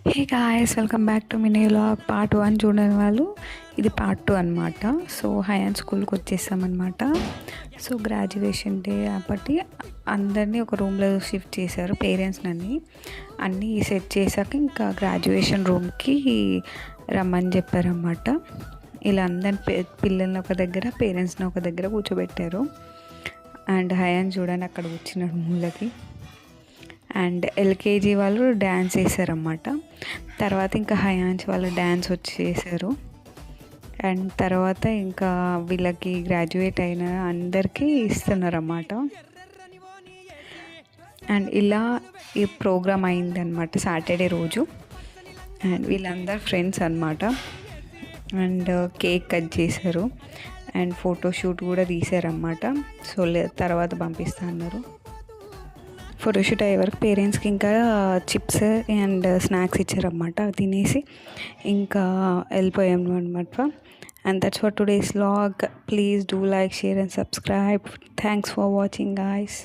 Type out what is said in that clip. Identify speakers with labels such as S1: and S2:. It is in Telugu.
S1: Hey guys, welcome back to mini vlog part 1 చూడని వాళ్ళు ఇది పార్ట్ 2 అనమాట. సో హయాన్ స్కూల్కి వచ్చేసామన్నమాట. సో గ్రాడ్యుయేషన్ డే అప్పటి అందరినీ ఒక రూమ్లో షిఫ్ట్ చేశారు, పేరెంట్స్ని అన్నీ సెట్ చేశాక ఇంకా గ్రాడ్యుయేషన్ రూమ్కి రమ్మని చెప్పారన్నమాట. ఇలా అందరిని పిల్లల్ని ఒక దగ్గర పేరెంట్స్ని ఒక దగ్గర కూర్చోబెట్టారు. అండ్ హయాన్ చూడండి అక్కడ కూర్చున్నాడు మూలకి. అండ్ ఎల్కేజీ వాళ్ళు డ్యాన్స్ వేసారన్నమాట. తర్వాత ఇంకా హయాన్స్ వాళ్ళు డ్యాన్స్ వచ్చేసారు. అండ్ తర్వాత ఇంకా వీళ్ళకి గ్రాడ్యుయేట్ అయిన అందరికీ ఇస్తున్నారన్నమాట. అండ్ ఇలా ఈ ప్రోగ్రామ్ అయిందనమాట సాటర్డే రోజు. అండ్ వీళ్ళందరూ ఫ్రెండ్స్ అనమాట. అండ్ కేక్ కట్ చేశారు అండ్ ఫోటోషూట్ కూడా తీశారన్నమాట. సో తర్వాత పంపిస్తా అన్నారు. ఫోటోషూట్ అయ్యే వరకు పేరెంట్స్కి ఇంకా చిప్స్ అండ్ స్నాక్స్ ఇచ్చారన్నమాట. తినేసి ఇంకా వెళ్ళిపోయాము అనమాట. And that's for today's vlog. Please do like, share and subscribe. Thanks for watching guys.